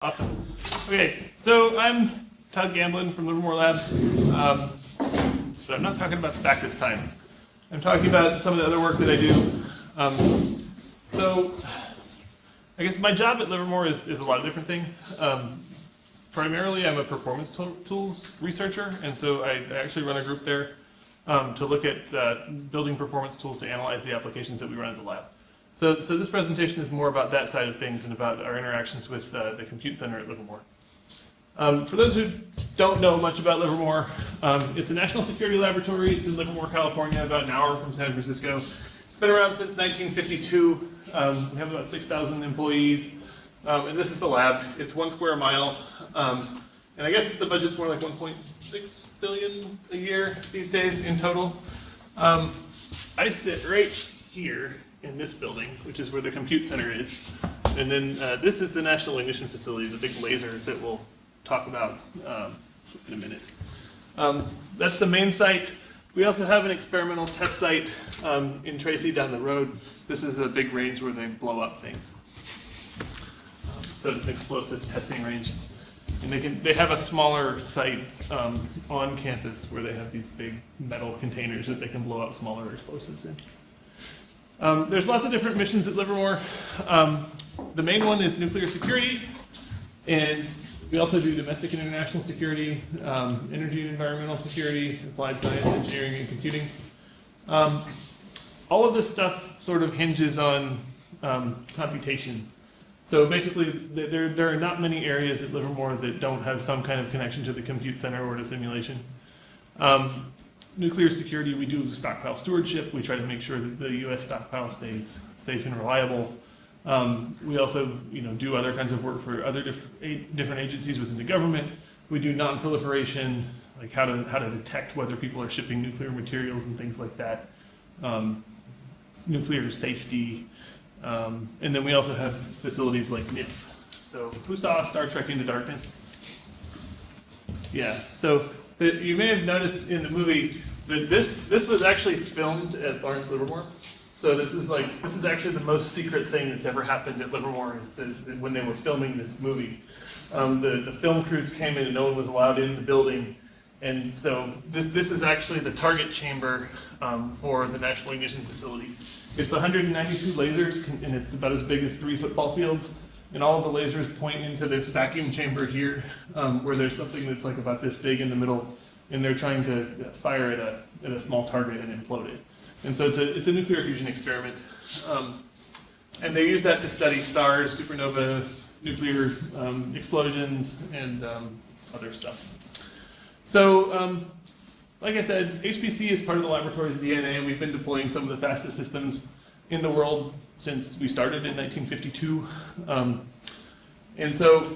Awesome. Okay, so I'm Todd Gamblin from Livermore Lab, but I'm not talking about SPAC this time. I'm talking about some of the other work that I do. So I guess my job at Livermore is a lot of different things. Primarily, I'm a performance tools researcher, and so I actually run a group there to look at building performance tools to analyze the applications that we run in the lab. So this presentation is more about that side of things and about our interactions with the Compute Center at Livermore. For those who don't know much about Livermore, it's a national security laboratory. It's in Livermore, California, about an hour from San Francisco. It's been around since 1952. We have about 6,000 employees, and this is the lab. It's 1 square mile, and I guess the budget's more like 1.6 billion a year these days in total. I sit right here in this building, which is where the Compute Center is. And then this is the National Ignition Facility, the big laser that we'll talk about in a minute. That's the main site. We also have an experimental test site in Tracy down the road. This is a big range where they blow up things. So it's an explosives testing range. And they have a smaller site on campus where they have these big metal containers that they can blow up smaller explosives in. There's lots of different missions at Livermore. The main one is nuclear security, and we also do domestic and international security, energy and environmental security, applied science, engineering, and computing. All of this stuff sort of hinges on computation. So basically, there are not many areas at Livermore that don't have some kind of connection to the Compute Center or to simulation. Nuclear security, we do stockpile stewardship. We try to make sure that the U.S. stockpile stays safe and reliable. We also, do other kinds of work for other different agencies within the government. We do non-proliferation, like how to detect whether people are shipping nuclear materials and things like that. Nuclear safety, and then we also have facilities like NIF. So who saw Star Trek Into Darkness? Yeah. So you may have noticed in the movie that this was actually filmed at Lawrence Livermore. So this is actually the most secret thing that's ever happened at Livermore is that when they were filming this movie, the film crews came in and no one was allowed in the building, and so this is actually the target chamber for the National Ignition Facility. It's 192 lasers, and it's about as big as 3 football fields. And all of the lasers point into this vacuum chamber here, where there's something that's like about this big in the middle, and they're trying to fire at a small target and implode it. And so it's a nuclear fusion experiment. And they use that to study stars, supernova, nuclear explosions, and other stuff. So, like I said, HPC is part of the laboratory's DNA, and we've been deploying some of the fastest systems in the world since we started in 1952. And so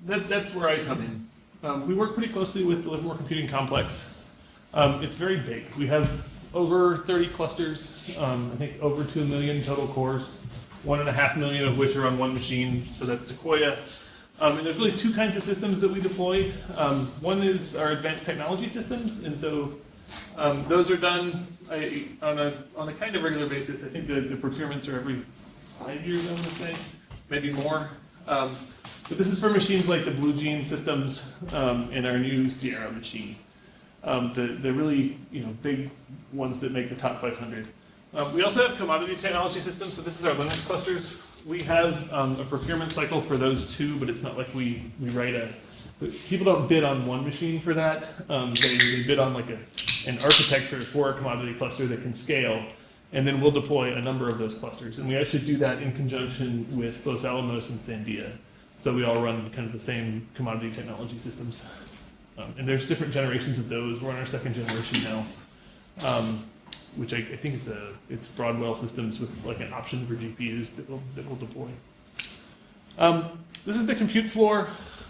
that's where I come in. We work pretty closely with the Livermore Computing Complex. It's very big. We have over 30 clusters, I think over 2 million total cores, 1.5 million of which are on one machine, so that's Sequoia. And there's really 2 kinds of systems that we deploy. One is our advanced technology systems, and so those are done on a kind of regular basis. I think the procurements are every 5 years, I want to say, maybe more. But this is for machines like the Blue Gene systems and our new Sierra machine. The really big ones that make the top 500. We also have commodity technology systems, so this is our Linux clusters. We have a procurement cycle for those too, but it's not like we write people don't bid on one machine for that. They bid on like an architecture for a commodity cluster that can scale, and then we'll deploy a number of those clusters. And we actually do that in conjunction with Los Alamos and Sandia. So we all run kind of the same commodity technology systems. And there's different generations of those. We're on our 2nd generation now, which I think is it's Broadwell systems with like an option for GPUs that we'll deploy. This is the compute floor.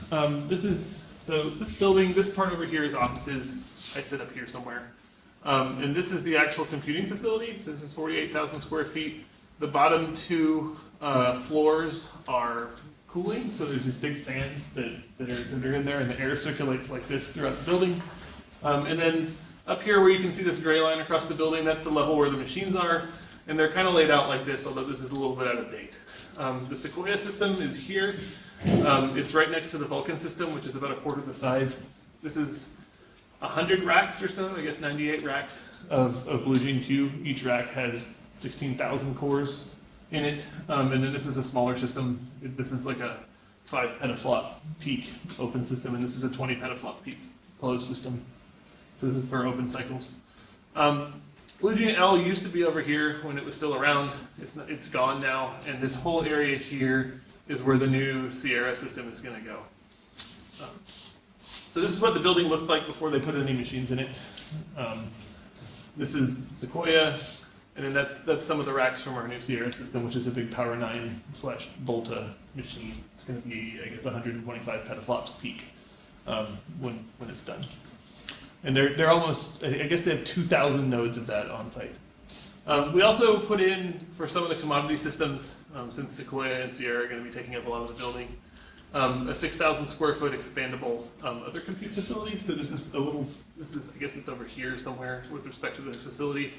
This building, this part over here is offices. I sit up here somewhere. And this is the actual computing facility. So this is 48,000 square feet. The bottom 2 floors are cooling. So there's these big fans that are in there, and the air circulates like this throughout the building. And then up here where you can see this gray line across the building, that's the level where the machines are. And they're kind of laid out like this, although this is a little bit out of date. The Sequoia system is here. It's right next to the Vulkan system, which is about a quarter the size. This is 100 racks or so, I guess 98 racks of BlueGene-Q. Each rack has 16,000 cores in it. And then this is a smaller system. This is like a 5 petaflop peak open system, and this is a 20 petaflop peak closed system. So this is for open cycles. BlueGene-L used to be over here when it was still around. It's gone now, and this whole area here is where the new Sierra system is going to go. So this is what the building looked like before they put any machines in it. This is Sequoia, and then that's some of the racks from our new Sierra system, which is a big Power 9/Volta machine. It's going to be, I guess, 125 petaflops peak when it's done. And they're almost, I guess they have 2,000 nodes of that on site. We also put in, for some of the commodity systems, since Sequoia and Sierra are going to be taking up a lot of the building, a 6,000 square foot expandable other compute facility. So this is I guess it's over here somewhere with respect to the facility.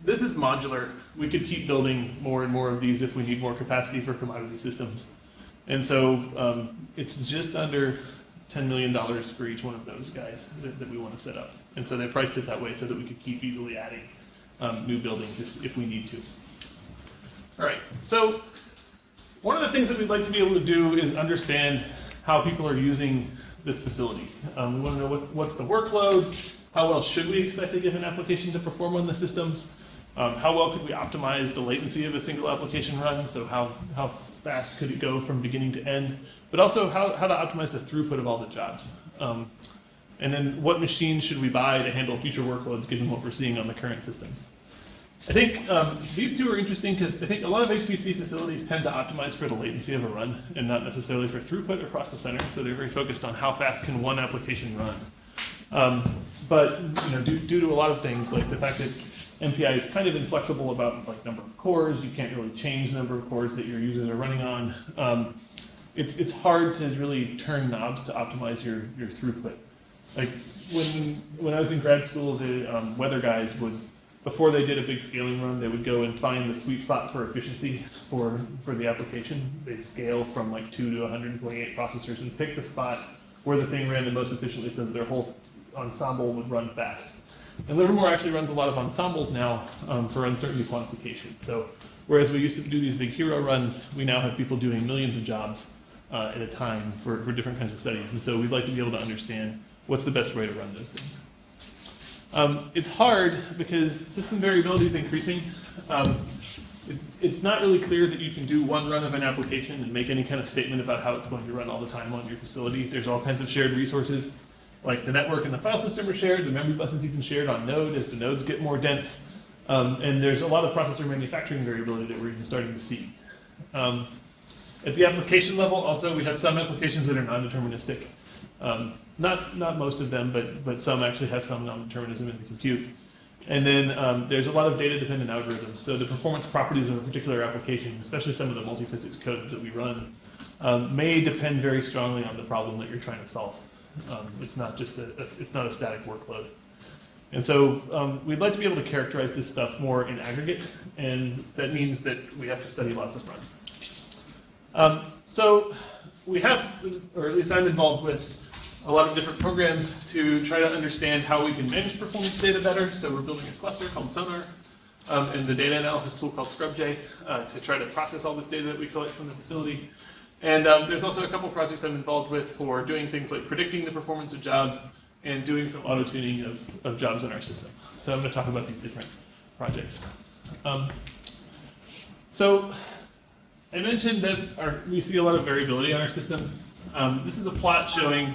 This is modular. We could keep building more and more of these if we need more capacity for commodity systems. And so it's just under $10 million for each one of those guys that we want to set up. And so they priced it that way so that we could keep easily adding new buildings if we need to. All right, so one of the things that we'd like to be able to do is understand how people are using this facility. We want to know what's the workload, how well should we expect a given application to perform on the system, how well could we optimize the latency of a single application run, so how fast could it go from beginning to end, but also how to optimize the throughput of all the jobs. And then what machines should we buy to handle future workloads given what we're seeing on the current systems. I think these two are interesting because I think a lot of HPC facilities tend to optimize for the latency of a run and not necessarily for throughput across the center, so they're very focused on how fast can one application run. But due to a lot of things, like the fact that MPI is kind of inflexible about like number of cores, you can't really change the number of cores that your users are running on. It's hard to really turn knobs to optimize your throughput. Like when I was in grad school, the weather guys would, before they did a big scaling run, they would go and find the sweet spot for efficiency for the application. They'd scale from like 2 to 128 processors and pick the spot where the thing ran the most efficiently so that their whole ensemble would run fast. And Livermore actually runs a lot of ensembles now for uncertainty quantification. So whereas we used to do these big hero runs, we now have people doing millions of jobs at a time for different kinds of studies. And so we'd like to be able to understand what's the best way to run those things. It's hard because system variability is increasing. It's not really clear that you can do one run of an application and make any kind of statement about how it's going to run all the time on your facility. There's all kinds of shared resources, like the network and the file system are shared, the memory bus is even shared on node as the nodes get more dense. And there's a lot of processor manufacturing variability that we're even starting to see. At the application level, also, we have some applications that are non-deterministic. Not most of them, but some actually have some non-determinism in the compute. And then there's a lot of data-dependent algorithms. So the performance properties of a particular application, especially some of the multiphysics codes that we run, may depend very strongly on the problem that you're trying to solve. It's not just it's not a static workload. And so we'd like to be able to characterize this stuff more in aggregate, and that means that we have to study lots of runs. So we have, or at least I'm involved with, a lot of different programs to try to understand how we can manage performance data better. So we're building a cluster called Sonar and the data analysis tool called ScrubJ to try to process all this data that we collect from the facility. And there's also a couple projects I'm involved with for doing things like predicting the performance of jobs and doing some auto-tuning of jobs in our system. So I'm going to talk about these different projects. So I mentioned that we see a lot of variability on our systems. This is a plot showing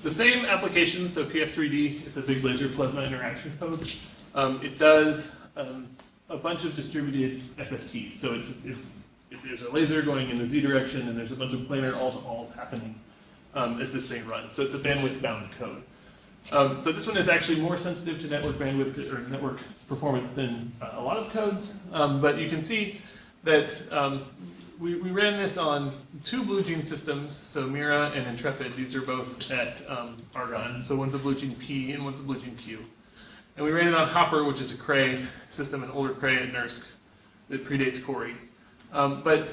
the same application, so PF3D, it's a big laser plasma interaction code. It does a bunch of distributed FFTs. So there's a laser going in the Z direction, and there's a bunch of planar all-to-alls happening as this thing runs. So it's a bandwidth-bound code. So this one is actually more sensitive to network bandwidth or network performance than a lot of codes. But you can see that we ran this on 2 BlueGene systems, so Mira and Intrepid. These are both at Argonne. So one's a BlueGene P and one's a BlueGene Q. And we ran it on Hopper, which is a Cray system, an older Cray at NERSC that predates Cori. But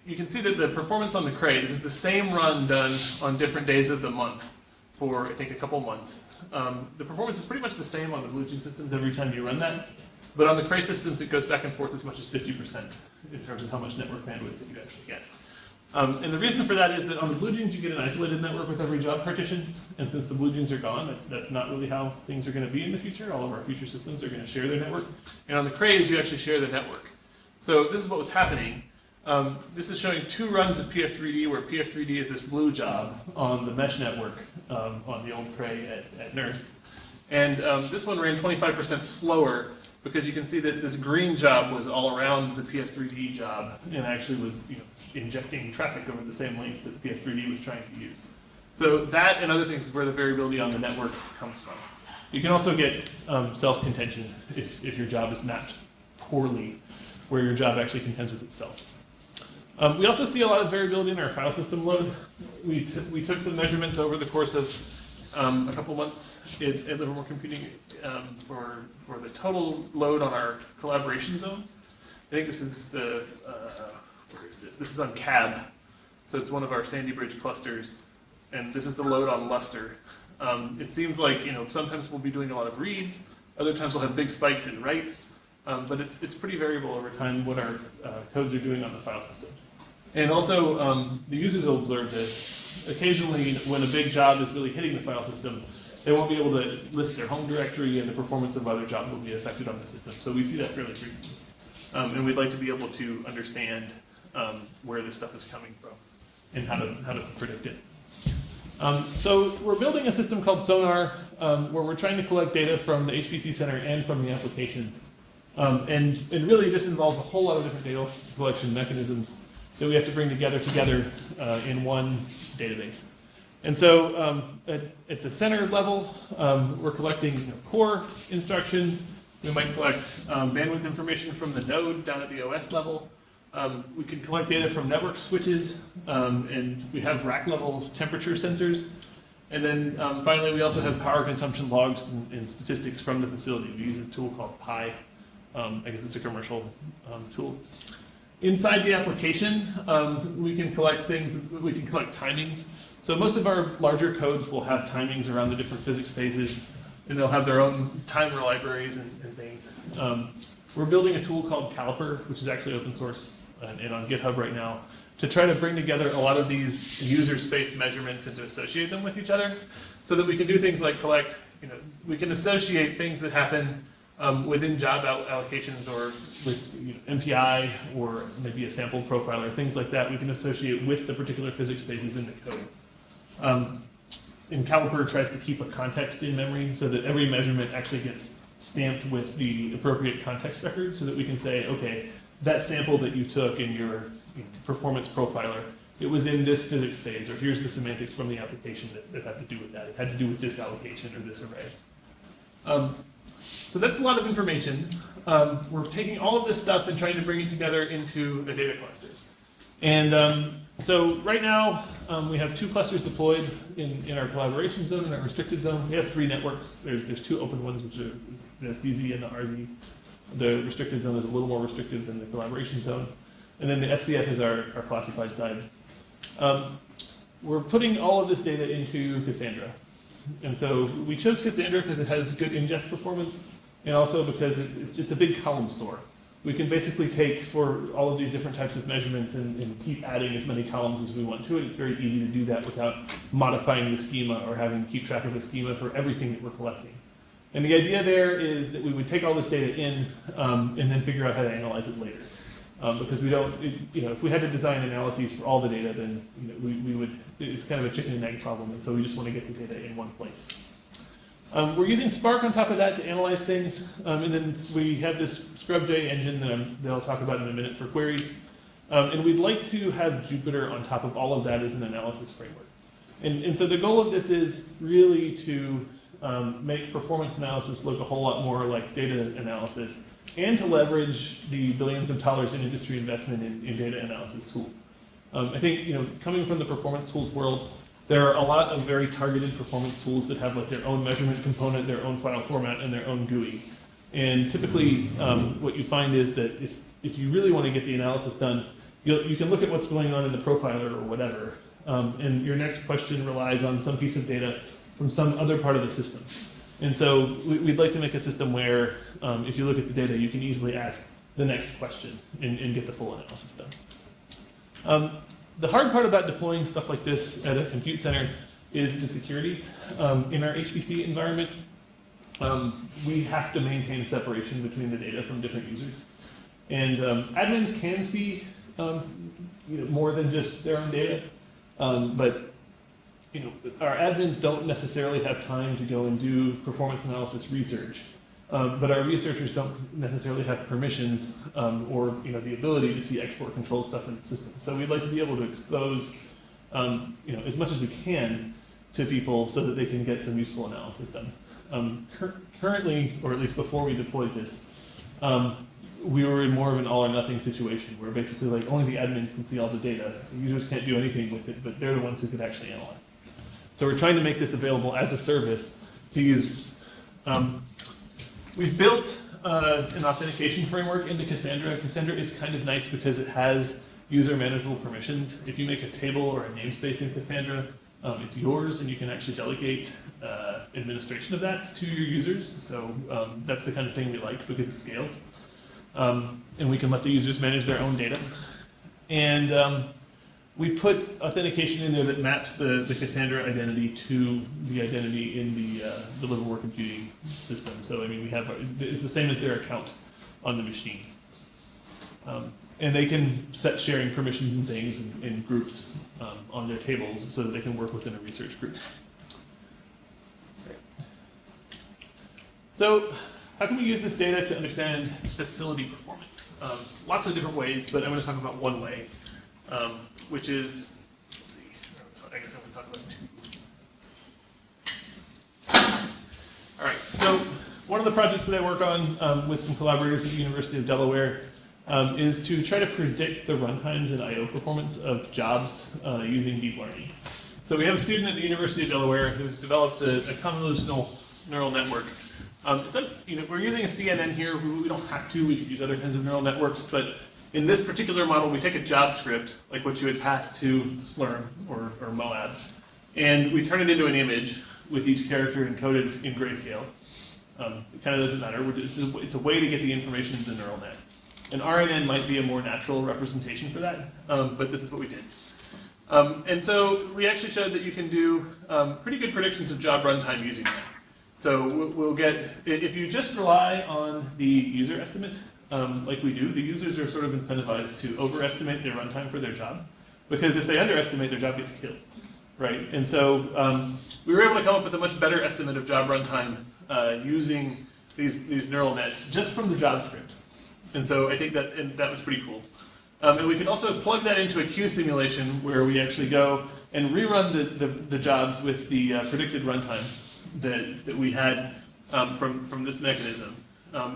you can see that the performance on the Cray, this is the same run done on different days of the month for, I think, a couple months. The performance is pretty much the same on the BlueGene systems every time you run that, but on the Cray systems it goes back and forth as much as 50% in terms of how much network bandwidth that you actually get. And the reason for that is that on the BlueGenes you get an isolated network with every job partition, and since the BlueGenes are gone, that's not really how things are going to be in the future. All of our future systems are going to share their network. And on the Crays you actually share the network. So this is what was happening. This is showing 2 runs of PF3D, where PF3D is this blue job on the mesh network on the old Cray at NERSC. And this one ran 25% slower, because you can see that this green job was all around the PF3D job and actually was injecting traffic over the same links that PF3D was trying to use. So that and other things is where the variability on the network comes from. You can also get self-contention if your job is mapped poorly, where your job actually contends with itself. We also see a lot of variability in our file system load. We took some measurements over the course of a couple months at Livermore Computing for the total load on our collaboration zone. I think this is the, where is this? This is on CAB. So it's one of our Sandy Bridge clusters. And this is the load on Luster. It seems like, sometimes we'll be doing a lot of reads. Other times we'll have big spikes in writes. But it's pretty variable over time what our codes are doing on the file system. And also, the users will observe this. Occasionally, when a big job is really hitting the file system, they won't be able to list their home directory, and the performance of other jobs will be affected on the system. So we see that fairly frequently. And we'd like to be able to understand where this stuff is coming from and how to predict it. So we're building a system called Sonar, where we're trying to collect data from the HPC Center and from the applications. And really, this involves a whole lot of different data collection mechanisms that we have to bring together in one database. And so at the center level, we're collecting core instructions. We might collect bandwidth information from the node down at the OS level. We can collect data from network switches, and we have rack level temperature sensors. And then finally, we also have power consumption logs and statistics from the facility. We use a tool called Pi. I guess it's a commercial tool. Inside the application, we can collect things, we can collect timings. So most of our larger codes will have timings around the different physics phases, and they'll have their own timer libraries and things. We're building a tool called Caliper, which is actually open source and on GitHub right now, to try to bring together a lot of these user space measurements and to associate them with each other, so that we can do things like collect, we can associate things that happen within job allocations or with MPI or maybe a sample profiler, things like that we can associate with the particular physics phases in the code. And Caliper tries to keep a context in memory so that every measurement actually gets stamped with the appropriate context record, so that we can say, okay, that sample that you took in your performance profiler, it was in this physics phase, or here's the semantics from the application that had to do with that. It had to do with this allocation or this array. So that's a lot of information. We're taking all of this stuff and trying to bring it together into a data cluster. And so right now, we have 2 clusters deployed in our collaboration zone and our restricted zone. We have 3 networks. There's 2 open ones, which are the CZ and the RZ. The restricted zone is a little more restricted than the collaboration zone. And then the SCF is our classified side. We're putting all of this data into Cassandra. And so we chose Cassandra because it has good ingest performance, and also because it's a big column store. We can basically take for all of these different types of measurements and keep adding as many columns as we want to it. It's very easy to do that without modifying the schema or having to keep track of the schema for everything that we're collecting. And the idea there is that we would take all this data in and then figure out how to analyze it later. Because we don't, if we had to design analyses for all the data, then we would, it's kind of a chicken and egg problem, and so we just want to get the data in one place. We're using Spark on top of that to analyze things, and then we have this ScrubJ engine that I'll talk about in a minute for queries. And we'd like to have Jupyter on top of all of that as an analysis framework. And so the goal of this is really to make performance analysis look a whole lot more like data analysis, and to leverage the billions of dollars in industry investment in data analysis tools. I think, coming from the performance tools world, there are a lot of very targeted performance tools that have like their own measurement component, their own file format, and their own GUI. And typically, what you find is that if you really want to get the analysis done, you can look at what's going on in the profiler or whatever, and your next question relies on some piece of data from some other part of the system. And so we'd like to make a system where, if you look at the data, you can easily ask the next question and get the full analysis done. The hard part about deploying stuff like this at a compute center is the security. In our HPC environment, we have to maintain separation between the data from different users. And admins can see more than just their own data, but our admins don't necessarily have time to go and do performance analysis research. But our researchers don't necessarily have permissions or the ability to see export control stuff in the system. So we'd like to be able to expose as much as we can to people so that they can get some useful analysis done. Currently, or at least before we deployed this, we were in more of an all or nothing situation where basically like only the admins can see all the data. The users can't do anything with it, but they're the ones who could actually analyze. So we're trying to make this available as a service to users. We've built an authentication framework into Cassandra. Cassandra is kind of nice because it has user manageable permissions. If you make a table or a namespace in Cassandra, it's yours, and you can actually delegate administration of that to your users. So that's the kind of thing we like because it scales. And we can let the users manage their own data. And we put authentication in there that maps the Cassandra identity to the identity in the Livermore Computing system. So I mean, it's the same as their account on the machine. And they can set sharing permissions and things in groups on their tables so that they can work within a research group. So how can we use this data to understand facility performance? Lots of different ways, but I'm going to talk about one way. Which is, let's see, I guess I'm going to talk about two. All right, so one of the projects that I work on with some collaborators at the University of Delaware is to try to predict the runtimes and I/O performance of jobs using deep learning. So we have a student at the University of Delaware who's developed a convolutional neural network. It's like, we're using a CNN here. We don't have to. We could use other kinds of neural networks, but in this particular model, we take a job script, like what you would pass to Slurm or Moab, and we turn it into an image with each character encoded in grayscale. It kind of doesn't matter. It's a way to get the information to the neural net. And RNN might be a more natural representation for that, but this is what we did. And so we actually showed that you can do pretty good predictions of job runtime using that. So we'll get, if you just rely on the user estimate, like we do, the users are sort of incentivized to overestimate their runtime for their job, because if they underestimate, their job gets killed, right? And so we were able to come up with a much better estimate of job runtime using these neural nets just from the job script. And so I think that was pretty cool. And we could also plug that into a queue simulation where we actually go and rerun the jobs with the predicted runtime that we had from this mechanism.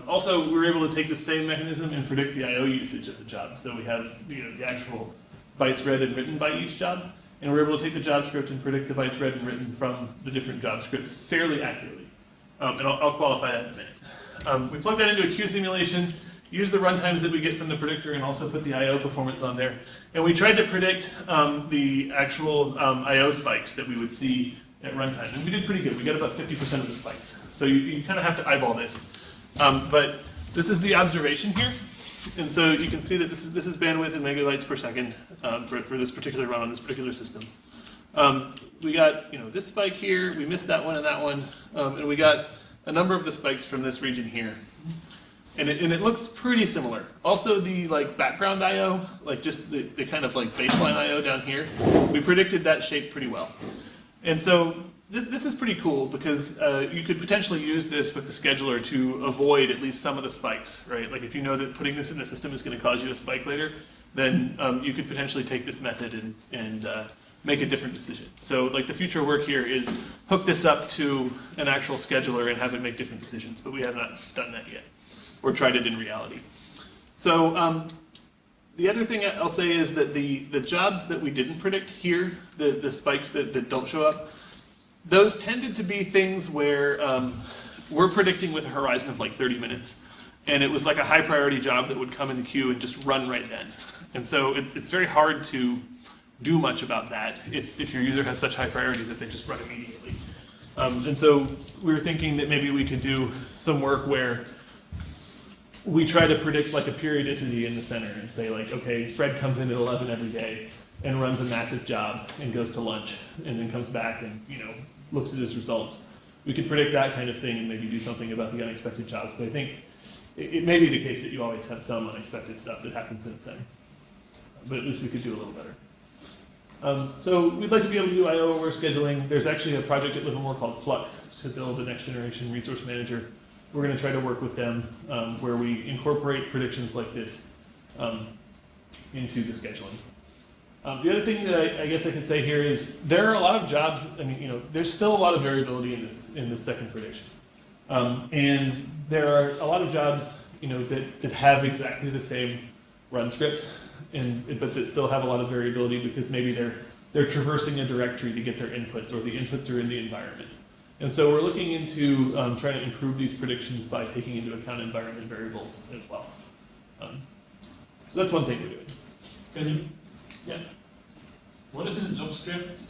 Also, we were able to take the same mechanism and predict the I/O usage of the job. So we have the actual bytes read and written by each job, and we're able to take the job script and predict the bytes read and written from the different job scripts fairly accurately. And I'll qualify that in a minute. We plug that into a queue simulation, use the runtimes that we get from the predictor, and also put the I/O performance on there. And we tried to predict the actual I/O spikes that we would see at runtime. And we did pretty good. We got about 50% of the spikes. So you kind of have to eyeball this. But this is the observation here. And so you can see that this is bandwidth in megabytes per second for this particular run on this particular system. We got this spike here, we missed that one, and we got a number of the spikes from this region here. And it looks pretty similar. Also the background I/O, just the kind of baseline I/O down here, we predicted that shape pretty well. And so this is pretty cool because you could potentially use this with the scheduler to avoid at least some of the spikes, right? Like if you know that putting this in the system is going to cause you a spike later, then you could potentially take this method and make a different decision. So the future work here is hook this up to an actual scheduler and have it make different decisions, but we have not done that yet, or tried it in reality. So the other thing I'll say is that the jobs that we didn't predict here, the spikes that don't show up, those tended to be things where we're predicting with a horizon of 30 minutes. and it was like a high priority job that would come in the queue and just run right then. And so it's very hard to do much about that if your user has such high priority that they just run immediately. And so we were thinking that maybe we could do some work where we try to predict like a periodicity in the center and say like, okay, Fred comes in at 11 every day and runs a massive job and goes to lunch and then comes back and looks at his results. We could predict that kind of thing and maybe do something about the unexpected jobs. But I think it may be the case that you always have some unexpected stuff that happens in the center. But at least we could do a little better. So we'd like to be able to do I/O-aware scheduling. There's actually a project at Livermore called Flux to build a next generation resource manager. We're going to try to work with them where we incorporate predictions like this into the scheduling. The other thing that I guess I can say here is there are a lot of jobs. I mean, there's still a lot of variability in this second prediction, and there are a lot of jobs, that have exactly the same run script, but that still have a lot of variability because maybe they're traversing a directory to get their inputs, or the inputs are in the environment. And so we're looking into trying to improve these predictions by taking into account environment variables as well. So that's one thing we're doing. Can you? Yeah. What is in the job script?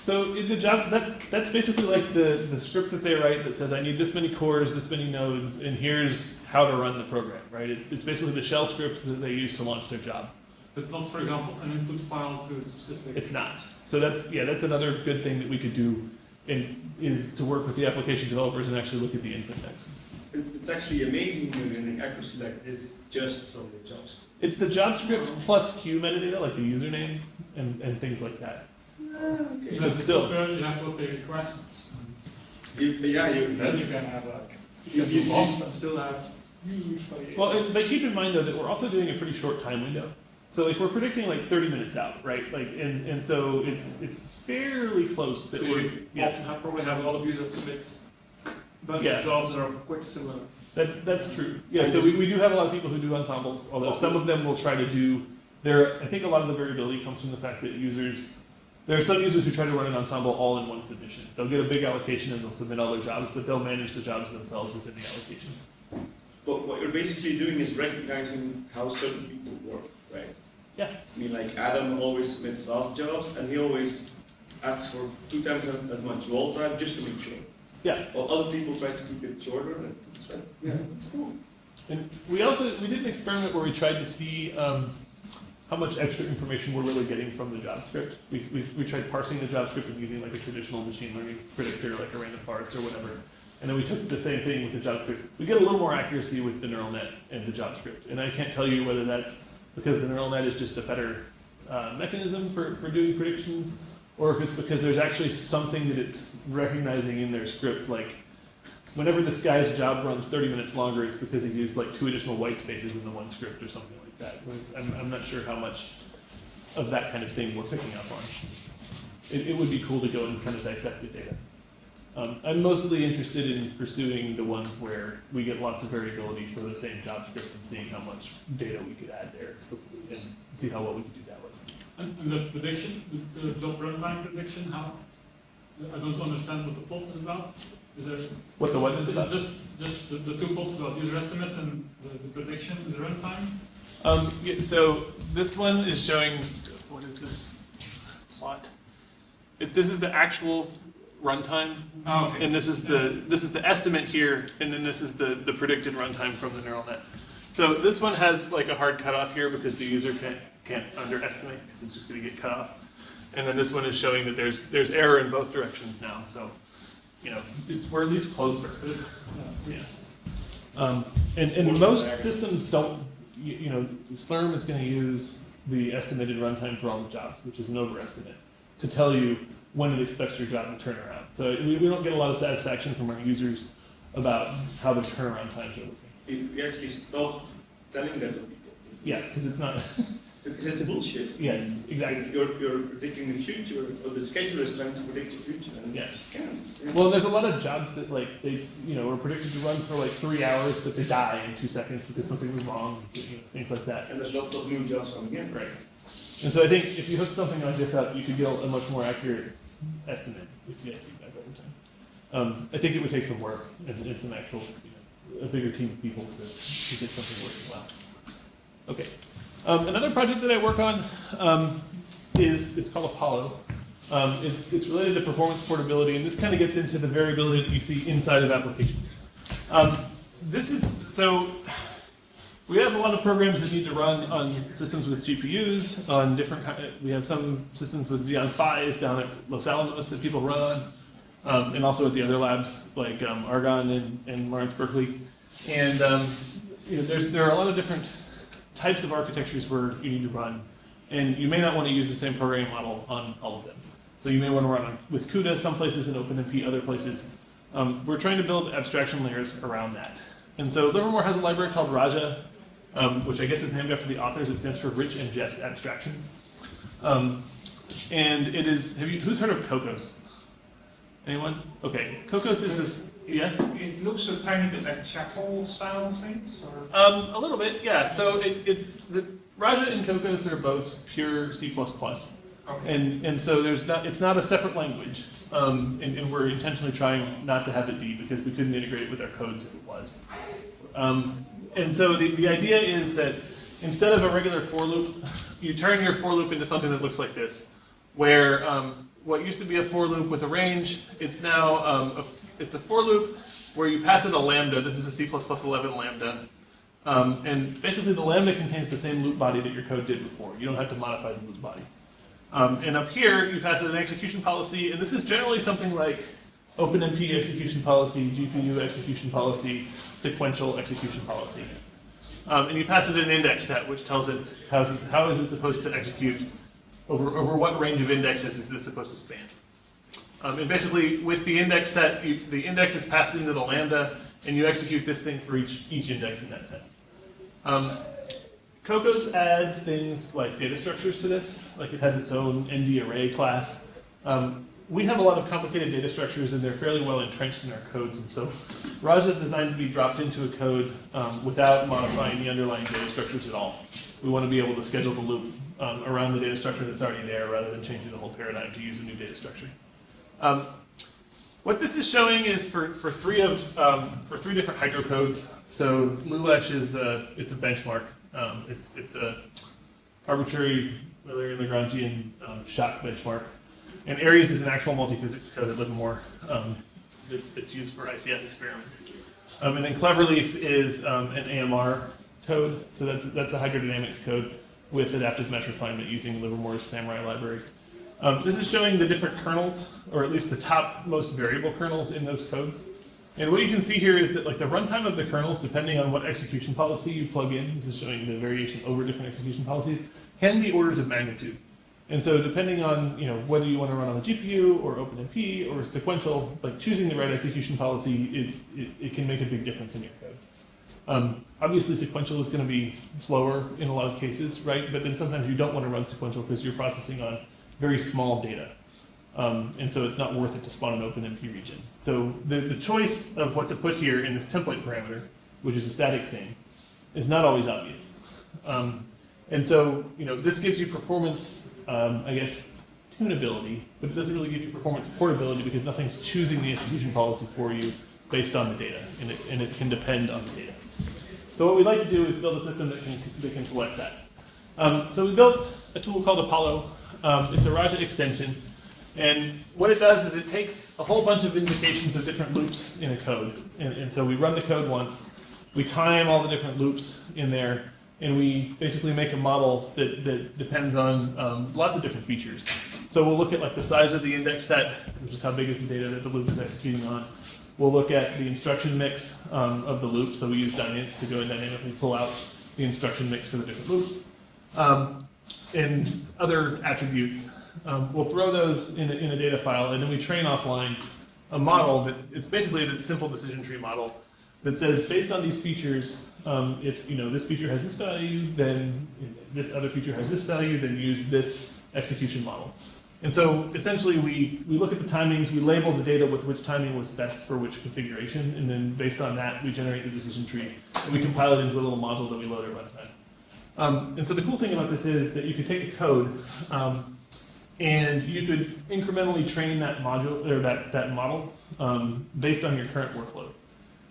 So in the job, that's basically like the script that they write that says I need this many cores, this many nodes, and here's how to run the program, right? It's basically the shell script that they use to launch their job. It's not, for example, an input file to a specific... It's not. So that's another good thing that we could do, is to work with the application developers and actually look at the input next. It's actually amazing doing accuracy like this just from the JavaScript. It's the JavaScript plus queue metadata, like the username and things like that. Okay. You have the Still. software, you have what they request. Then you can have like... you lost and still have huge variation. Well, but keep in mind though that we're also doing a pretty short time window. So like we're predicting like 30 minutes out, right? Like and so it's fairly close that So we're you often probably have a lot of users that submit a bunch Yeah. of jobs that are quite similar. That's true. Yeah, so we do have a lot of people who do ensembles, although some of them will try to do I think a lot of the variability comes from the fact that there are some users who try to run an ensemble all in one submission. They'll get a big allocation and they'll submit all their jobs, but they'll manage the jobs themselves within the allocation. But what you're basically doing is recognizing how certain people work, right? Yeah. I mean, like Adam always submits 12 jobs, and he always asks for 2 times as much roll time just to make sure. Yeah. While other people try to keep it shorter, and it's right. Yeah, it's cool. And we did an experiment where we tried to see how much extra information we're really getting from the JavaScript. We tried parsing the JavaScript and using like a traditional machine learning predictor, like a random parse or whatever. And then we took the same thing with the JavaScript. We get a little more accuracy with the neural net and the JavaScript. And I can't tell you whether that's because the neural net is just a better mechanism for doing predictions, or if it's because there's actually something that it's recognizing in their script, like whenever this guy's job runs 30 minutes longer, it's because he used like 2 additional white spaces in the one script or something like that. I'm not sure how much of that kind of thing we're picking up on. It would be cool to go and kind of dissect the data. I'm mostly interested in pursuing the ones where we get lots of variability for the same job script and seeing how much data we could add there and see how well we could do that with. And the prediction, the job runtime prediction, how? I don't understand what the plot is about. Is there, what the what is it about? just the 2 plots about user estimate and the prediction, the runtime? Yeah, so this one is showing, what is this plot? This is the actual runtime, Oh, okay. and this is the estimate here, and then this is the predicted runtime from the neural net. So this one has like a hard cutoff here because the user can't underestimate because it's just going to get cut off. And then this one is showing that there's error in both directions now. So we're at least closer. And most systems don't. Slurm is going to use the estimated runtime for all the jobs, which is an overestimate, to tell you when it expects your job to turn around. So we don't get a lot of satisfaction from our users about how the turnaround times are looking. We actually stopped telling that to people. Yeah, because it's not. Because it's bullshit. Yes, exactly. You're predicting the future, or the scheduler is trying to predict the future, and you just can't. Well, there's a lot of jobs that like they are predicted to run for like 3 hours, but they die in 2 seconds because something was wrong, things like that. And there's lots of new jobs coming in. Right. And so I think if you hook something like this up, you could get a much more accurate estimate if you get feedback over time. I think it would take some work and some actual a bigger team of people to get something working well. Okay. Another project that I work on is called Apollo. It's related to performance portability, and this kind of gets into the variability that you see inside of applications. We have a lot of programs that need to run on systems with GPUs, on different we have some systems with Xeon Phis down at Los Alamos that people run on, and also at the other labs like Argonne and Lawrence Berkeley. And there are a lot of different types of architectures where you need to run, and you may not want to use the same programming model on all of them. So you may want to run with CUDA some places and OpenMP other places. We're trying to build abstraction layers around that. And so Livermore has a library called Raja, which I guess is named after the authors. It stands for Rich and Jeff's Abstractions. And it is, who's heard of Cocos? Anyone? Okay, Cocos is yeah? It looks a tiny bit like chattel style things? Or? A little bit, yeah. So the Raja and Cocos are both pure C++. Okay. And so it's not a separate language. And we're intentionally trying not to have it be because we couldn't integrate it with our codes if it was. And so the idea is that instead of a regular for loop, you turn your for loop into something that looks like this, where what used to be a for loop with a range, it's now it's a for loop where you pass it a lambda. This is a C++11 lambda. And basically the lambda contains the same loop body that your code did before. You don't have to modify the loop body. And up here, you pass it an execution policy, and this is generally something like OpenMP execution policy, GPU execution policy, sequential execution policy. And you pass it an index set, which tells it how is it supposed to execute, over what range of indexes is this supposed to span. And basically, with the index set, the index is passed into the lambda, and you execute this thing for each index in that set. Cocos adds things like data structures to this, like it has its own ND array class. We have a lot of complicated data structures, and they're fairly well entrenched in our codes, and so Raja is designed to be dropped into a code without modifying the underlying data structures at all. We want to be able to schedule the loop around the data structure that's already there, rather than changing the whole paradigm to use a new data structure. What this is showing is for three different hydro codes. So Lulesh is it's a benchmark. It's a arbitrary Lagrangian shock benchmark. And Aries is an actual multi-physics code at Livermore that's used for ICF experiments. And then CleverLeaf is an AMR code. So that's a hydrodynamics code with adaptive mesh refinement using Livermore's Samurai library. This is showing the different kernels, or at least the top most variable kernels in those codes. And what you can see here is that like the runtime of the kernels, depending on what execution policy you plug in, this is showing the variation over different execution policies, can be orders of magnitude. And so depending on whether you want to run on the GPU or OpenMP or sequential, like choosing the right execution policy, it can make a big difference in your code. Obviously sequential is going to be slower in a lot of cases, right? But then sometimes you don't want to run sequential because you're processing on very small data. And so it's not worth it to spawn an OpenMP region. So the choice of what to put here in this template parameter, which is a static thing, is not always obvious. And so this gives you performance, I guess, tunability, but it doesn't really give you performance portability because nothing's choosing the execution policy for you based on the data, and it can depend on the data. So what we'd like to do is build a system that can select that. So we built a tool called Apollo. It's a Raja extension. And what it does is it takes a whole bunch of invocations of different loops in a code. And so we run the code once, we time all the different loops in there, and we basically make a model that depends on lots of different features. So we'll look at like the size of the index set, which is how big is the data that the loop is executing on. We'll look at the instruction mix of the loop. So we use dynints to go and dynamically pull out the instruction mix for the different loops. And other attributes. We'll throw those in a data file, and then we train offline a model that it's basically a simple decision tree model that says, based on these features, if this feature has this value, then this other feature has this value, then use this execution model. And so essentially we look at the timings, we label the data with which timing was best for which configuration, and then based on that we generate the decision tree, and we compile it into a little module that we load at runtime. And so the cool thing about this is that you could take a code and you could incrementally train that module or that model based on your current workload.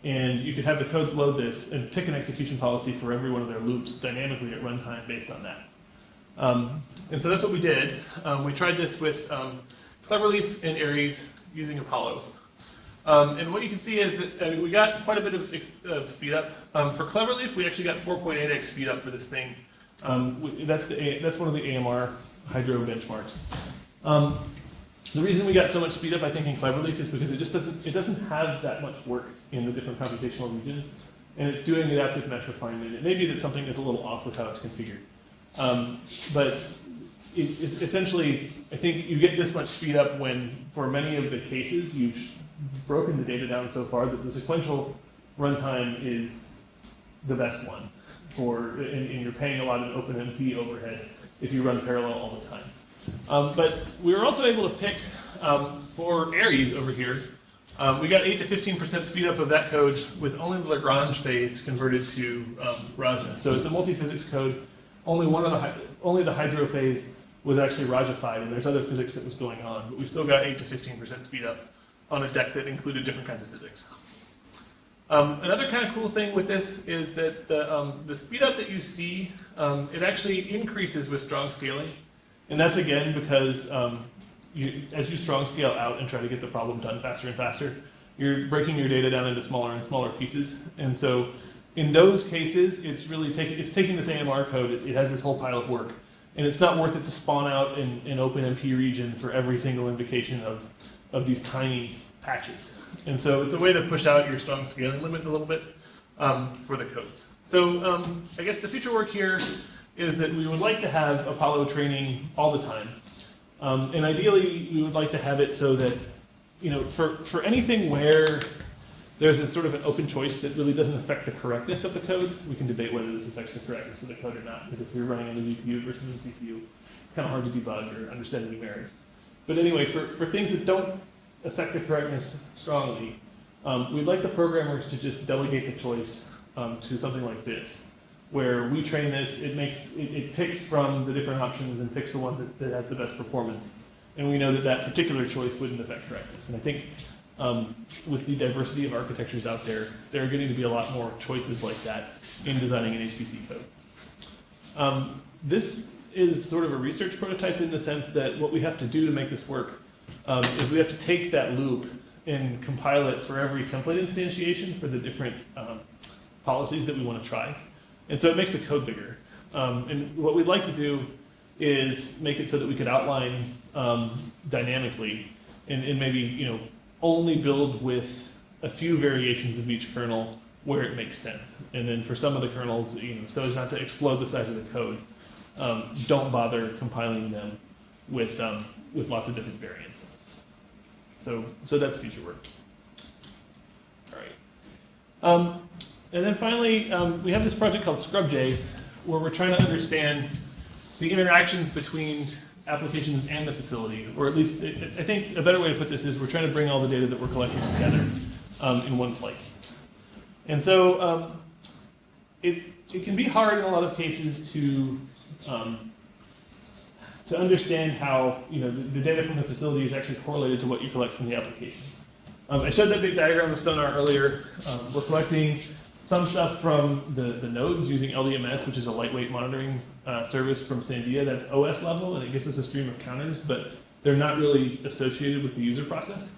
and you could have the codes load this and pick an execution policy for every one of their loops dynamically at runtime based on that. And so that's what we did. We tried this with CleverLeaf and Aries using Apollo. And what you can see is that we got quite a bit of speed up. For CleverLeaf, we actually got 4.8x speed up for this thing. That's one of the AMR Hydro benchmarks. The reason we got so much speed up, I think, in CleverLeaf is because it doesn't have that much work in the different computational regions, and it's doing adaptive mesh refinement. It may be that something is a little off with how it's configured. But essentially, I think you get this much speed up when, for many of the cases, you've broken the data down so far that the sequential runtime is the best one and you're paying a lot of OpenMP overhead if you run parallel all the time. But we were also able to pick, for Aries over here, we got 8 to 15% speed up of that code with only the Lagrange phase converted to Raja. So it's a multi-physics code. Only the hydro phase was actually Rajified, and there's other physics that was going on, but we still got 8 to 15% speed up on a deck that included different kinds of physics. Another kind of cool thing with this is that the speed up that you see, it actually increases with strong scaling. And that's again because as you strong scale out and try to get the problem done faster and faster, you're breaking your data down into smaller and smaller pieces. And so in those cases, it's really taking this AMR code, it has this whole pile of work, and it's not worth it to spawn out an OpenMP region for every single invocation of these tiny patches. And so it's a way to push out your strong scaling limit a little bit for the codes. So I guess the future work here is that we would like to have Apollo training all the time. And ideally, we would like to have it so that, for anything where there's a sort of an open choice that really doesn't affect the correctness of the code, we can debate whether this affects the correctness of the code or not. Because if you're running on the GPU versus the CPU, it's kind of hard to debug or understand the numerics. But anyway, for things that don't affect the correctness strongly, we'd like the programmers to just delegate the choice to something like this, where we train this, it picks from the different options and picks the one that has the best performance. And we know that that particular choice wouldn't affect correctness. And I think with the diversity of architectures out there, there are getting to be a lot more choices like that in designing an HPC code. This is sort of a research prototype in the sense that what we have to do to make this work is we have to take that loop and compile it for every template instantiation for the different policies that we want to try. And so it makes the code bigger. And what we'd like to do is make it so that we could outline dynamically and maybe only build with a few variations of each kernel where it makes sense. And then for some of the kernels, so as not to explode the size of the code, don't bother compiling them with lots of different variants. So that's future work. All right. And then finally, we have this project called Scrublay, where we're trying to understand the interactions between applications and the facility, or at least, I think a better way to put this is we're trying to bring all the data that we're collecting together in one place. And so it can be hard in a lot of cases to understand how the data from the facility is actually correlated to what you collect from the application. I showed that big diagram of Sonar earlier. We're collecting some stuff from the nodes using LDMS, which is a lightweight monitoring service from Sandia. That's OS level, and it gives us a stream of counters, but they're not really associated with the user process.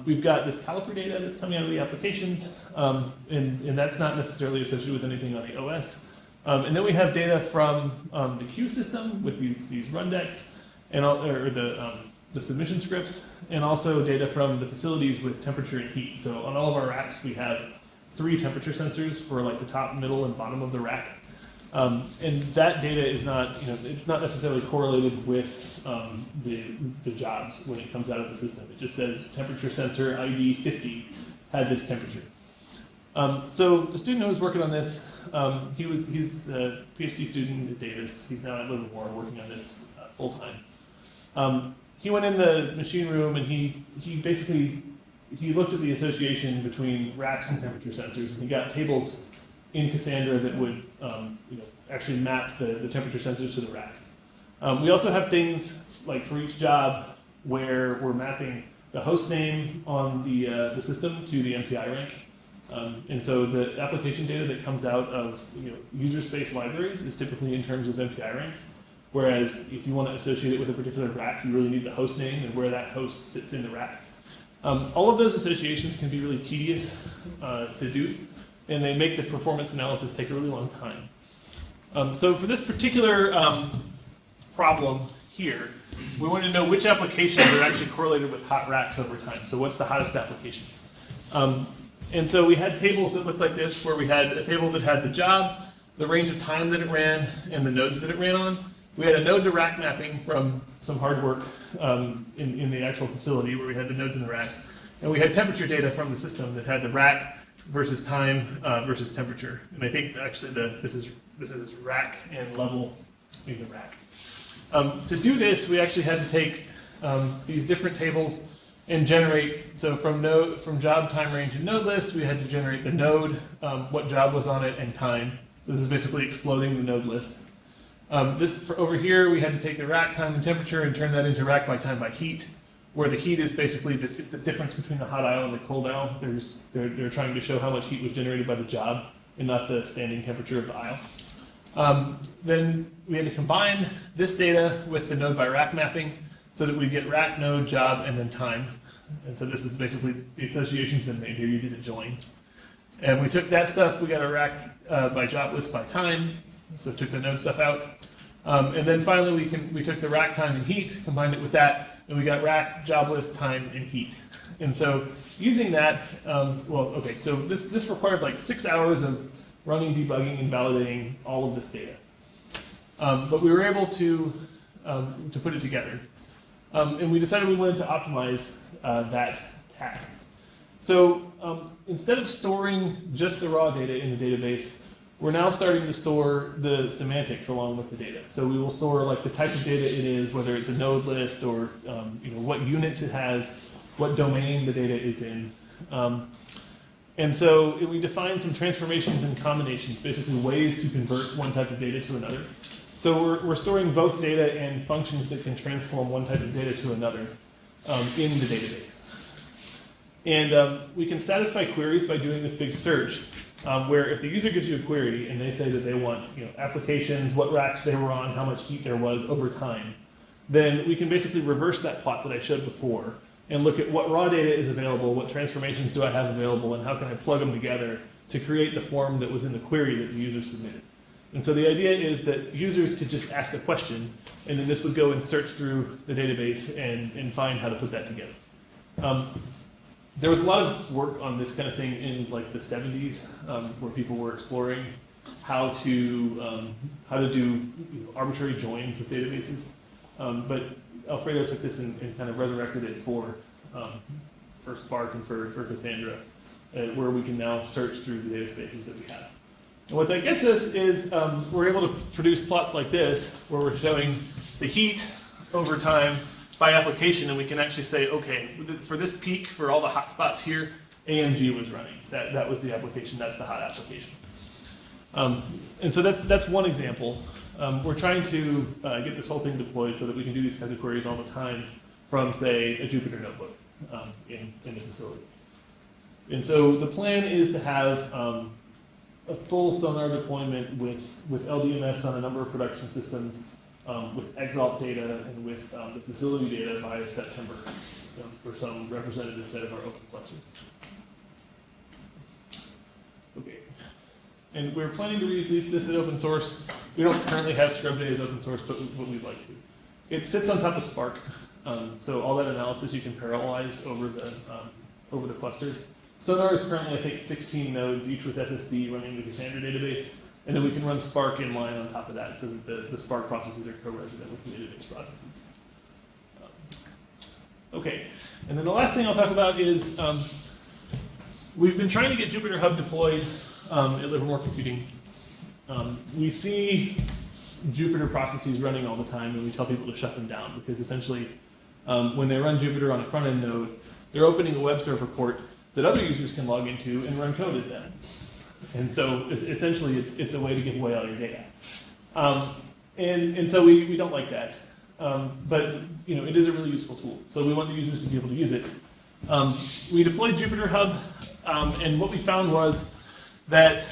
We've got this caliper data that's coming out of the applications, and that's not necessarily associated with anything on the OS. And then we have data from the queue system with these run decks, or the submission scripts, and also data from the facilities with temperature and heat. So on all of our racks, we have 3 temperature sensors for like the top, middle, and bottom of the rack. And that data is not, it's not necessarily correlated with the jobs when it comes out of the system. It just says temperature sensor ID 50 had this temperature. So the student who was working on this, he's a PhD student at Davis. He's now at Livermore working on this full time. He went in the machine room and he basically looked at the association between racks and temperature sensors, and he got tables in Cassandra that would actually map the temperature sensors to the racks. We also have things like for each job where we're mapping the host name on the system to the MPI rank. And so the application data that comes out of user space libraries is typically in terms of MPI ranks. Whereas if you want to associate it with a particular rack, you really need the host name and where that host sits in the rack. All of those associations can be really tedious to do, and they make the performance analysis take a really long time. So for this particular problem here, we want to know which applications are actually correlated with hot racks over time. So what's the hottest application? And so we had tables that looked like this, where we had a table that had the job, the range of time that it ran, and the nodes that it ran on. We had a node to rack mapping from some hard work in the actual facility where we had the nodes in the racks. And we had temperature data from the system that had the rack versus time versus temperature. And I think actually this is rack and level in the rack. To do this, we actually had to take these different tables and generate, so from job, time, range, and node list, we had to generate the node, what job was on it, and time. This is basically exploding the node list. Over here, we had to take the rack time and temperature and turn that into rack by time by heat, where the heat is basically it's the difference between the hot aisle and the cold aisle. They're trying to show how much heat was generated by the job and not the standing temperature of the aisle. Then we had to combine this data with the node by rack mapping so that we get rack, node, job, and then time. And so this is basically the association's been made here. You did a join. And we took that stuff, we got a rack by job list by time, so took the node stuff out. And then finally we took the rack time and heat, combined it with that, and we got rack, job list, time, and heat. And so using that, so this required like 6 hours of running, debugging, and validating all of this data. But we were able to put it together. And we decided we wanted to optimize that task. So instead of storing just the raw data in the database, we're now starting to store the semantics along with the data. So we will store like the type of data it is, whether it's a node list or what units it has, what domain the data is in. And so we define some transformations and combinations, basically ways to convert one type of data to another. So we're storing both data and functions that can transform one type of data to another in the database. And we can satisfy queries by doing this big search, where if the user gives you a query and they say that they want applications, what racks they were on, how much heat there was over time, then we can basically reverse that plot that I showed before and look at what raw data is available, what transformations do I have available, and how can I plug them together to create the form that was in the query that the user submitted. And so the idea is that users could just ask a question, and then this would go and search through the database and find how to put that together. There was a lot of work on this kind of thing in like the 70s, where people were exploring how to do arbitrary joins with databases. But Alfredo took this and kind of resurrected it for Spark and for Cassandra, where we can now search through the data spaces that we have. And what that gets us is we're able to produce plots like this, where we're showing the heat over time by application, and we can actually say, okay, for this peak, for all the hot spots here, AMG was running. That was the application, that's the hot application. And so that's one example. We're trying to get this whole thing deployed so that we can do these kinds of queries all the time from, say, a Jupyter notebook in the facility. And so the plan is to have a full Sonar deployment with LDMS on a number of production systems, with Exalt data and with the facility data by September for some representative set of our open clusters. Okay. And we're planning to release this as open source. We don't currently have Scrublay as open source, but we'd like to. It sits on top of Spark, so all that analysis you can parallelize over the cluster. Sonar is currently, I think, 16 nodes, each with SSD running the Cassandra database, and then we can run Spark inline on top of that, so that the Spark processes are co-resident with the database processes. Okay, and then the last thing I'll talk about is we've been trying to get JupyterHub deployed at Livermore Computing. We see Jupyter processes running all the time, and we tell people to shut them down, because essentially, when they run Jupyter on a front-end node, they're opening a web server port that other users can log into and run code as them. And so essentially it's a way to give away all your data. And so we don't like that. But it is a really useful tool. So we want the users to be able to use it. We deployed JupyterHub, and what we found was that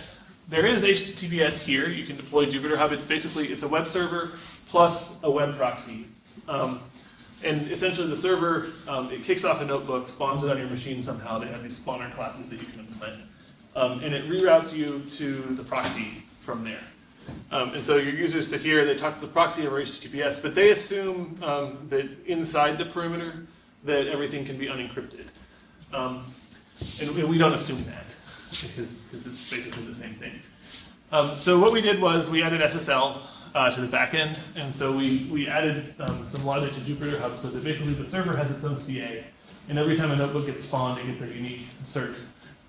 there is HTTPS here. You can deploy JupyterHub. It's a web server plus a web proxy. And essentially the server, it kicks off a notebook, spawns it on your machine somehow. They have these spawner classes that you can implement. And it reroutes you to the proxy from there. And so your users sit here, they talk to the proxy over HTTPS, but they assume that inside the perimeter that everything can be unencrypted. And we don't assume that, because it's basically the same thing. So what we did was we added SSL to the back end, and so we added some logic to JupyterHub so that basically the server has its own CA, and every time a notebook gets spawned, it gets a unique cert.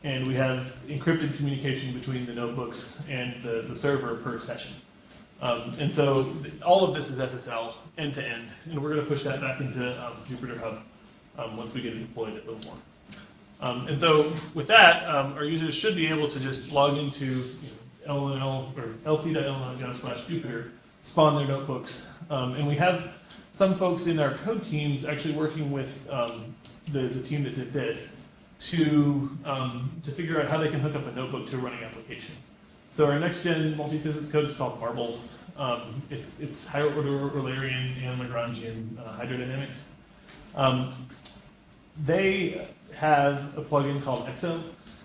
And we have encrypted communication between the notebooks and the server per session. And so all of this is SSL end to end, and we're going to push that back into JupyterHub once we get it deployed at Livermore. And so with that, our users should be able to just log into LLNL or lc.llnl.gov/Jupyter, spawn their notebooks. And we have some folks in our code teams actually working with the team that did this to figure out how they can hook up a notebook to a running application. So our next-gen multiphysics code is called Marble. It's higher-order Eulerian and Lagrangian hydrodynamics. They have a plugin called EXO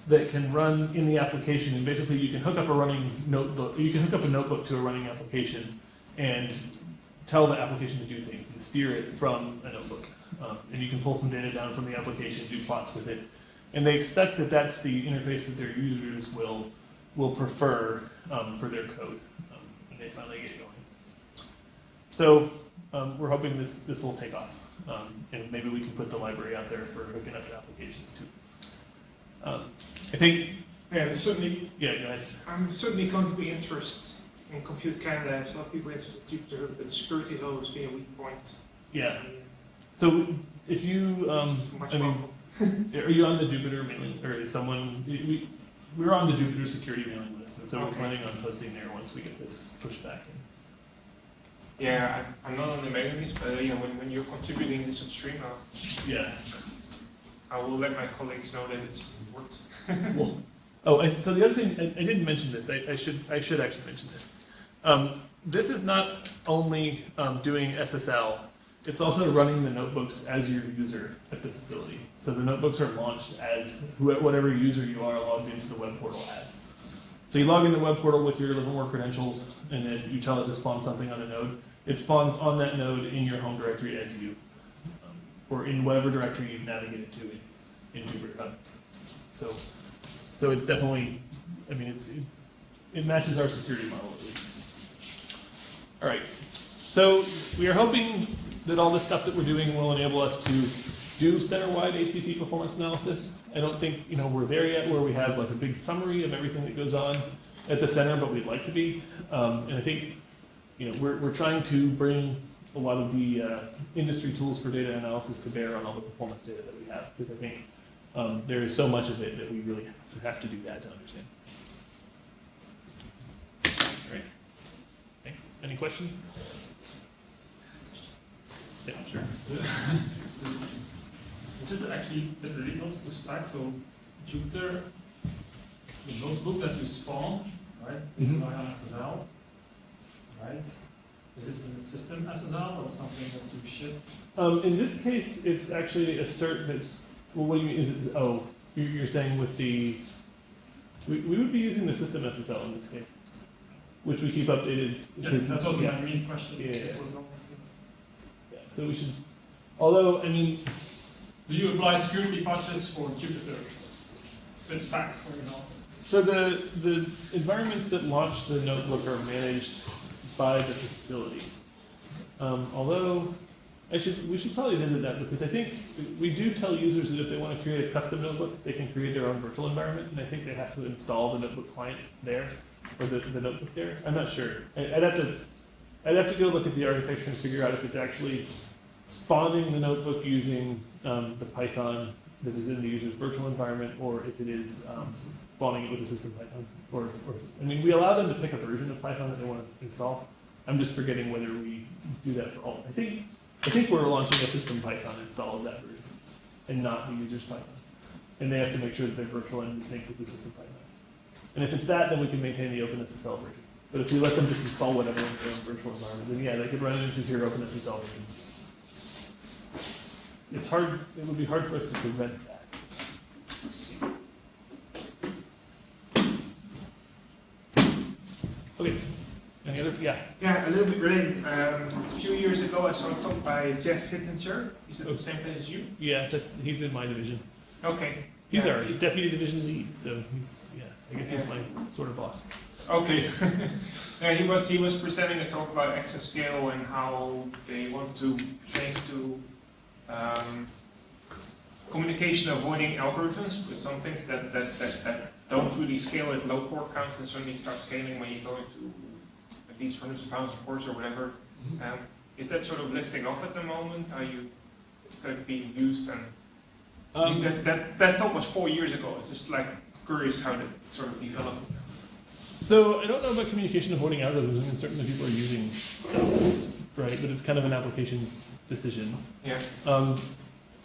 that can run in the application, and basically you can hook up a running notebook. You can hook up a notebook to a running application and tell the application to do things and steer it from a notebook. And you can pull some data down from the application, do plots with it. And they expect that that's the interface that their users will prefer for their code when they finally get going. So we're hoping this will take off. And maybe we can put the library out there for hooking up to applications too. I think... Yeah, there's certainly, Yeah, go ahead. I'm certainly going to be interested in Compute Canada. There's a lot of people interested in JupyterHub, but the security has always been a weak point. Yeah. So if you, Much I mean, welcome. are you on the Jupyter mailing, or is someone, we're on the Jupyter security mailing list, and so we're planning on posting there once we get this pushed back in. Yeah, I'm not on the mailing list, but when you're contributing this upstream, Yeah. I will let my colleagues know that it works. Well, so the other thing, I didn't mention this, I should actually mention this. This is not only doing SSL, it's also running the notebooks as your user at the facility. So the notebooks are launched as whatever user you are logged into the web portal as. So you log in the web portal with your Livermore credentials, and then you tell it to spawn something on a node. It spawns on that node in your home directory as you, or in whatever directory you've navigated to in JupyterHub. So it's definitely, I mean, it matches our security model at least. All right, so we are hoping that all this stuff that we're doing will enable us to do center-wide HPC performance analysis. I don't think we're there yet where we have like a big summary of everything that goes on at the center, but we'd like to be. And I think we're trying to bring a lot of the industry tools for data analysis to bear on all the performance data that we have, because I think there is so much of it that we really have to do that to understand. Great. Thanks. Any questions? Yeah, sure. This is actually the details to stack. So Jupyter, the notebook that you spawn, right? Mhm. By SSL, right? Is this a system SSL or something that you ship? In this case, it's actually a cert that's, well, what do you mean? Is it, oh, you're saying with the, we would be using the system SSL in this case, which we keep updated. Yeah, that was my main question. Yeah. It was not- Yeah, so we should, although, I mean, Do you apply security patches for Jupyter? It's back, for example. so the environments that launch the notebook are managed by the facility. Although, we should probably visit that, because I think we do tell users that if they want to create a custom notebook, they can create their own virtual environment, and I think they have to install the notebook client there, or the notebook there. I'm not sure. I'd have to go look at the architecture and figure out if it's actually spawning the notebook using the Python that is in the user's virtual environment, or if it is spawning it with the system Python. Or I mean, we allow them to pick a version of Python that they want to install. I'm just forgetting whether we do that for all. I think we're launching a system Python install of that version. and not the user's Python. And they have to make sure that they're virtual and in sync with the system Python. And if it's that, then we can maintain the OpenSSL version. But if we let them just install whatever in their own virtual environment, then yeah, they could run an insecure OpenSSL version. It's hard, it would be hard for us to prevent that. Okay, any other, yeah. Yeah, a little bit related. A few years ago, I saw a talk by Jeff Hittinger. Is it the same place as you? Yeah, he's in my division. Okay. He's our deputy division lead, so he's, yeah, I guess he's my sort of boss. Okay. Yeah, he was presenting a talk about access scale and how they want to change to communication avoiding algorithms with some things that don't really scale at low port counts and suddenly start scaling when you go into at least hundreds of thousands of ports or whatever. Is that sort of lifting off at the moment? Is that being used? And that talk was 4 years ago. It's just like curious how that sort of developed. So I don't know about communication avoiding algorithms, and certainly people are using them, right? But it's kind of an application decision. Yeah.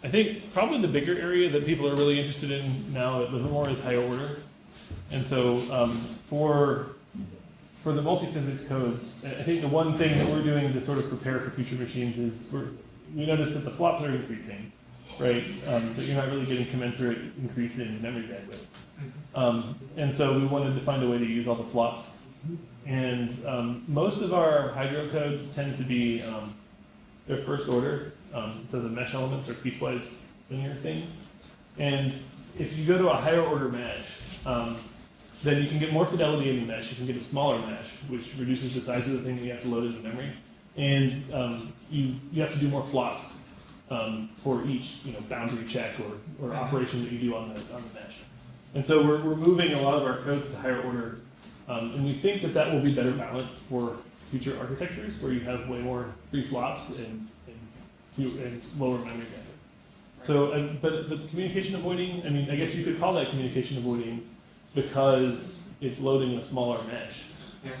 I think probably the bigger area that people are really interested in now at Livermore is higher order. And so for the multi-physics codes, I think the one thing that we're doing to sort of prepare for future machines is we notice that the flops are increasing, right? But you're not really getting commensurate increase in memory bandwidth. And so we wanted to find a way to use all the flops. And most of our hydro codes tend to be they're first order. So the mesh elements are piecewise linear things. And if you go to a higher order mesh, then you can get more fidelity in the mesh. You can get a smaller mesh, which reduces the size of the thing that you have to load into memory. And you have to do more flops for each boundary check or operation that you do on the mesh. And so we're moving a lot of our codes to higher order. And we think that will be better balanced for future architectures where you have way more free flops and lower memory bandwidth. So, but communication avoiding, I mean, I guess you could call that communication avoiding because it's loading a smaller mesh,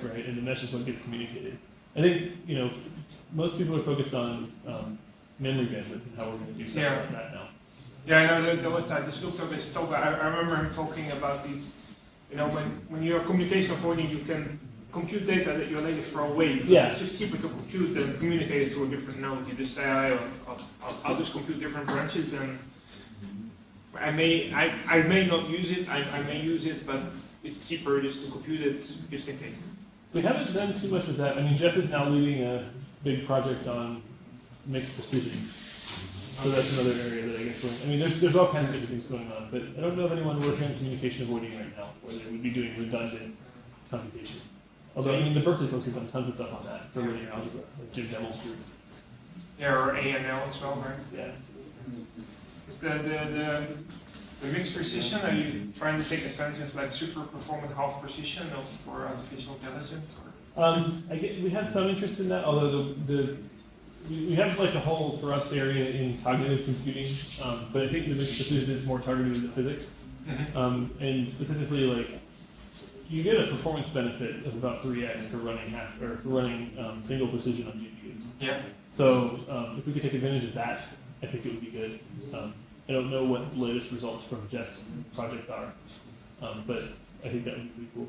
right? And the mesh is what gets communicated. I think, most people are focused on memory bandwidth and how we're going to do something like that now. Yeah, I know there was, I just looked up his talk. I remember him talking about these, when you're communication avoiding, you can compute data that you're later throw away. It's just cheaper to compute than communicate it to a different node. You just say, I'll just compute different branches, and I may not use it. I may use it, but it's cheaper just to compute it just in case. We haven't done too much of that. I mean, Jeff is now leading a big project on mixed precision. So that's another area that I guess there's all kinds of different things going on, but I don't know of anyone working on communication avoiding right now, where they would be doing redundant computation. Although, the Berkeley folks have done tons of stuff on that for linear algebra, like Jim Devil's group. Yeah, or ANL as well, right? Yeah. Is the mixed precision, are you trying to take advantage of like super performant half precision for artificial intelligence? We have some interest in that, although we have like a whole thrust area in cognitive computing, but I think the mixed precision is more targeted to physics. And specifically, you get a performance benefit of about 3x for running single precision on GPUs. Yeah. So if we could take advantage of that, I think it would be good. I don't know what the latest results from Jeff's project are, but I think that would be pretty cool.